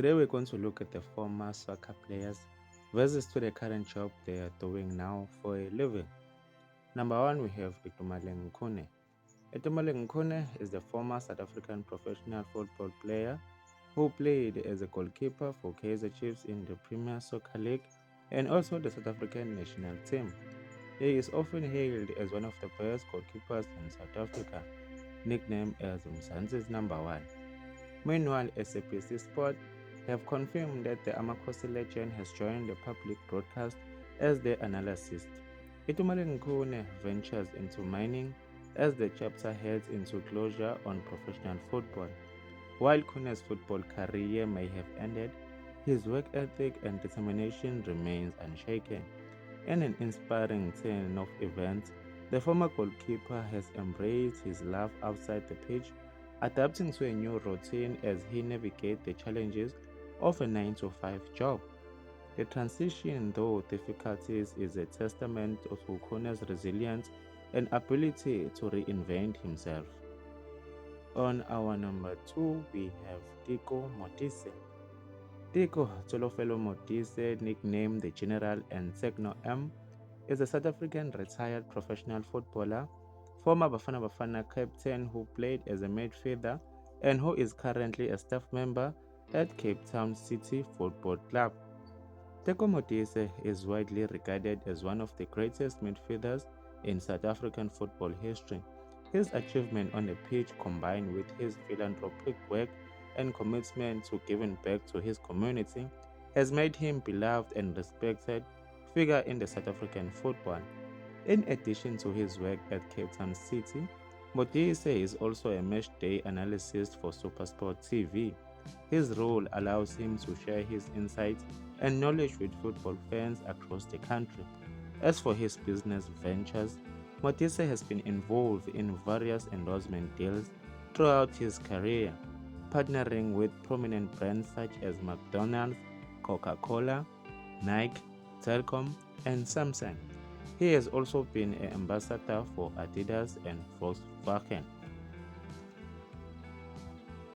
Today we're going to look at the former soccer players versus to the current job they are doing now for a living. Number one, we have Itumeleng Khune. Itumeleng Khune is the former South African professional football player who played as a goalkeeper for Kaizer Chiefs in the Premier Soccer League and also the South African national team. He is often hailed as one of the best goalkeepers in South Africa, nicknamed as Mzansi's number one. Meanwhile, SABC Sport have confirmed that the Amakhosi legend has joined the public broadcast as their analyst. Itumeleng Khune ventures into mining as the chapter heads into closure on professional football. While Khune's football career may have ended, his work ethic and determination remains unshaken. In an inspiring turn of events, the former goalkeeper has embraced his love outside the pitch, adapting to a new routine as he navigates the challenges of a 9 to 5 job. The transition, though difficulties, is a testament to Khune's resilience and ability to reinvent himself. On our number two, we have Tiko Modise. Tiko Tolofelo Modise, nicknamed the General and Techno M, is a South African retired professional footballer, former Bafana Bafana captain who played as a midfielder and who is currently a staff member at Cape Town City Football Club. Teko Modise is widely regarded as one of the greatest midfielders in South African football history. His achievement on the pitch, combined with his philanthropic work and commitment to giving back to his community, has made him beloved and respected figure in the South African football. In addition to his work at Cape Town City, Modise is also a matchday analyst for SuperSport TV. His role allows him to share his insights and knowledge with football fans across the country. As for his business ventures, Modise has been involved in various endorsement deals throughout his career, partnering with prominent brands such as McDonald's, Coca-Cola, Nike, Telkom, and Samsung. He has also been an ambassador for Adidas and Volkswagen.